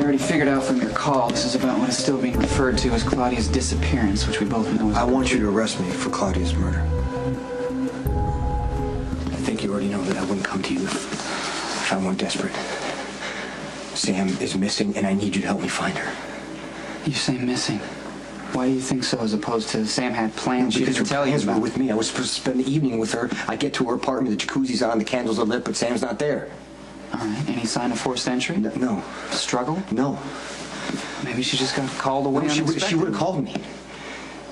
already figured out from your call, this is about what is still being referred to as Claudia's disappearance, which we both know is... I want you to arrest me for Claudia's murder. I think you already know that I wouldn't come to you if I weren't desperate. Sam is missing, and I need you to help me find her. You say missing. Why do you think so, as opposed to Sam had plans she didn't tell you about? Were with me. I was supposed to spend the evening with her. I get to her apartment, the jacuzzi's on, the candles are lit, but Sam's not there. All right. Any sign of forced entry? No. Struggle? No. Maybe she just got called away unexpectedly. She would have called me.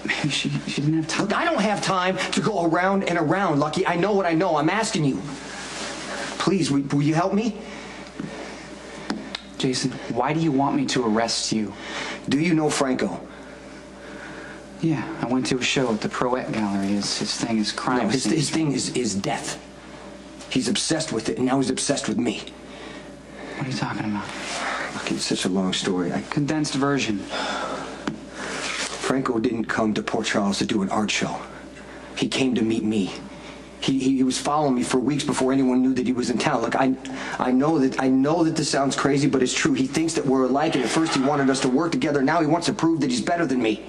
Maybe she didn't have time. Look, I don't have time to go around and around, Lucky. I know what I know. I'm asking you. Please, will you help me? Jason, why do you want me to arrest you? Do you know Franco? Yeah, I went to a show at the Proet Gallery. His thing is crime. No, his thing is death. He's obsessed with it, and now he's obsessed with me. What are you talking about? Look, it's such a long story. Condensed version. Franco didn't come to Port Charles to do an art show. He came to meet me. He was following me for weeks before anyone knew that he was in town. Look, I know that this sounds crazy, but it's true. He thinks that we're alike, and at first he wanted us to work together. Now he wants to prove that he's better than me.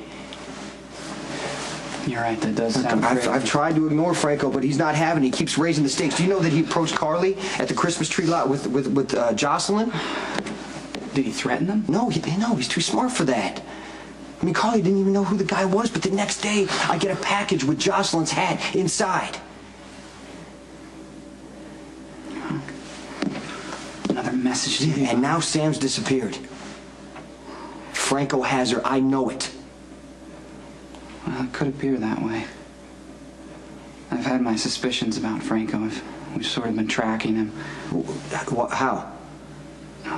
You're right, that does sound crazy. I've tried to ignore Franco, but he's not having it. He keeps raising the stakes. Do you know that he approached Carly at the Christmas tree lot with Jocelyn? Did he threaten them? No, he's too smart for that. I mean, Carly didn't even know who the guy was, but the next day, I get a package with Jocelyn's hat inside. Another message to you. And now Sam's disappeared. Franco has her. I know it. Well, it could appear that way. I've had my suspicions about Franco. We've sort of been tracking him. How?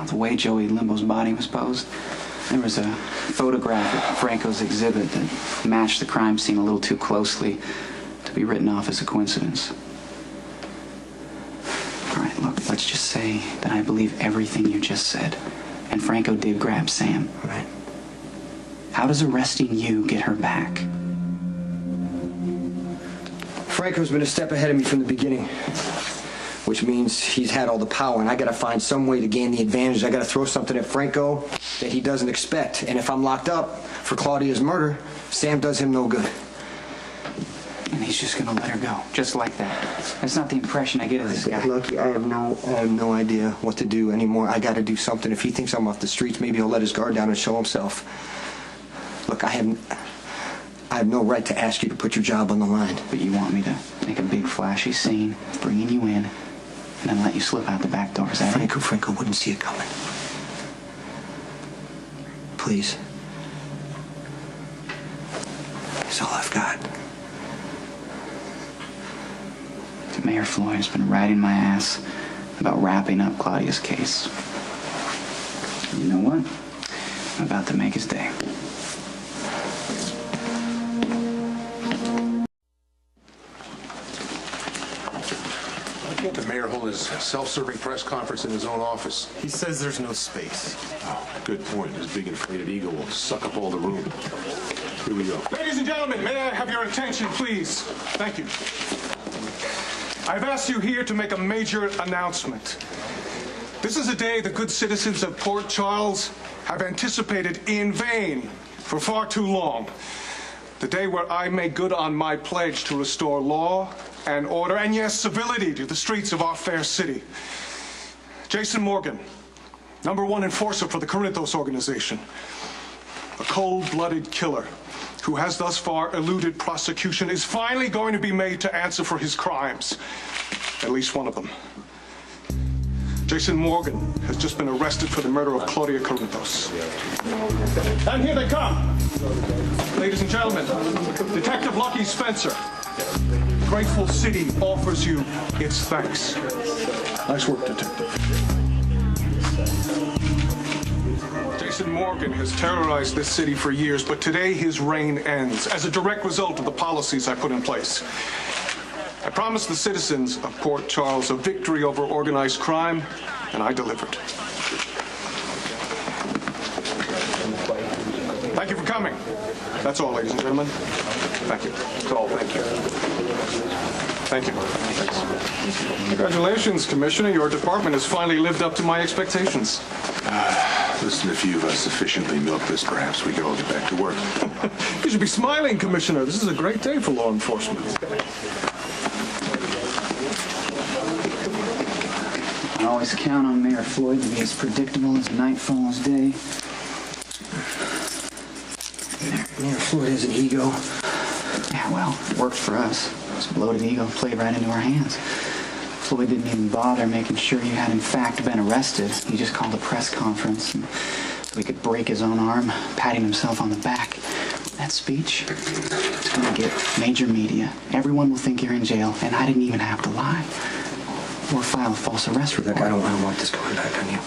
The way Joey Limbo's body was posed. There was a photograph at Franco's exhibit that matched the crime scene a little too closely to be written off as a coincidence. All right, look, let's just say that I believe everything you just said, and Franco did grab Sam. Right. How does arresting you get her back? Franco's been a step ahead of me from the beginning, which means he's had all the power, and I gotta find some way to gain the advantage. I gotta throw something at Franco that he doesn't expect. And if I'm locked up for Claudia's murder, Sam does him no good. And he's just gonna let her go, just like that. That's not the impression I get of this guy. Look, I have no idea what to do anymore. I gotta do something. If he thinks I'm off the streets, maybe he'll let his guard down and show himself. Look, I have no right to ask you to put your job on the line. But you want me to make a big flashy scene, bringing you in, and then let you slip out the back door, is that it? Franco wouldn't see it coming. Please. It's all I've got. Mayor Floyd has been riding my ass about wrapping up Claudia's case. You know what? I'm about to make his day. Why can't the mayor hold his self-serving press conference in his own office? He says there's no space. Oh, good point. His big inflated ego will suck up all the room. Here we go. Ladies and gentlemen, may I have your attention, please? Thank you. I've asked you here to make a major announcement. This is a day the good citizens of Port Charles have anticipated in vain for far too long. The day where I make good on my pledge to restore law and order, and yes, civility to the streets of our fair city. Jason Morgan, #1 enforcer for the Corinthos organization, a cold-blooded killer who has thus far eluded prosecution, is finally going to be made to answer for his crimes. At least one of them. Jason Morgan has just been arrested for the murder of Claudia Corinthos. And here they come. Ladies and gentlemen, Detective Lucky Spencer. Grateful City offers you its thanks. Nice work, Detective. Jason Morgan has terrorized this city for years, but today his reign ends as a direct result of the policies I put in place. I promised the citizens of Port Charles a victory over organized crime, and I delivered. Thank you for coming. That's all, ladies and gentlemen. Thank you. That's all. Thank you. Thank you. Thanks. Congratulations, Commissioner. Your department has finally lived up to my expectations. Listen, if you've sufficiently milked this, perhaps we could all get back to work. You should be smiling, Commissioner. This is a great day for law enforcement. I always count on Mayor Floyd to be as predictable as night follows day. Mayor Floyd has an ego. Yeah, well, it worked for us. This bloated ego played right into our hands. Floyd didn't even bother making sure you had in fact been arrested. He just called a press conference so he could break his own arm, patting himself on the back. That speech, it's going to get major media. Everyone will think you're in jail, and I didn't even have to lie. Or file a false arrest report. Look, I don't want this going back on you.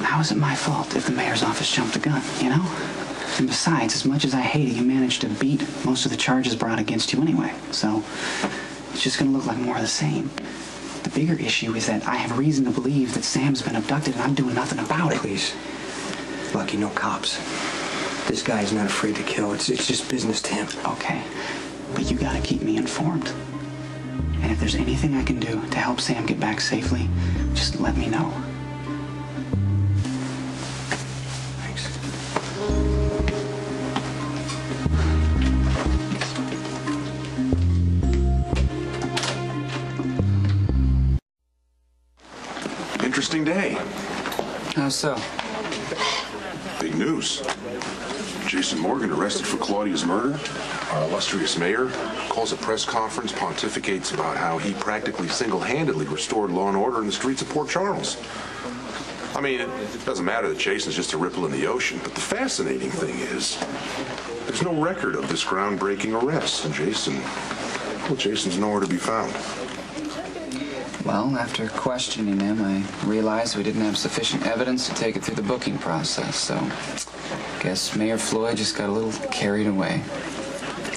How is it my fault if the mayor's office jumped the gun, you know? And besides, as much as I hate it, you managed to beat most of the charges brought against you anyway. So it's just going to look like more of the same. The bigger issue is that I have reason to believe that Sam's been abducted and I'm doing nothing about it. Please. Lucky, no cops. This guy is not afraid to kill. It's just business to him. Okay, but you gotta keep me informed. And if there's anything I can do to help Sam get back safely, just let me know. Thanks. Interesting day. How so? Big news. Jason Morgan arrested for Claudia's murder. Our illustrious mayor calls a press conference, pontificates about how he practically single-handedly restored law and order in the streets of Port Charles. I mean, it doesn't matter that Jason's just a ripple in the ocean, but the fascinating thing is there's no record of this groundbreaking arrest, and Jason's nowhere to be found. Well, after questioning him, I realized we didn't have sufficient evidence to take it through the booking process, so guess Mayor Floyd just got a little carried away.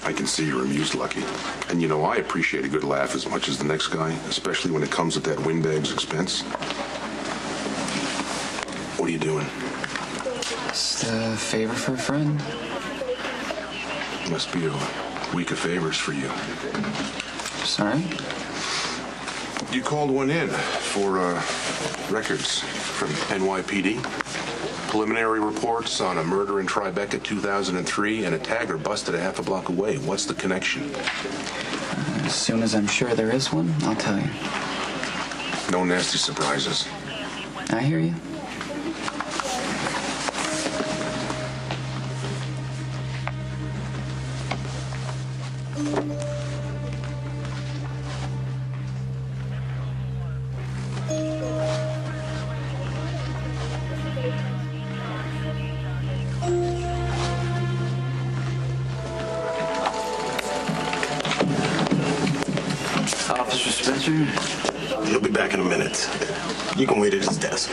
I can see you're amused, Lucky. And you know, I appreciate a good laugh as much as the next guy, especially when it comes at that windbag's expense. What are you doing? Just a favor for a friend. Must be a week of favors for you. Sorry? You called one in for records from NYPD. Preliminary reports on a murder in Tribeca 2003 and a tagger busted a half a block away. What's the connection? As soon as I'm sure there is one, I'll tell you. No nasty surprises. I hear you. Officer Spencer? He'll be back in a minute. You can wait at his desk.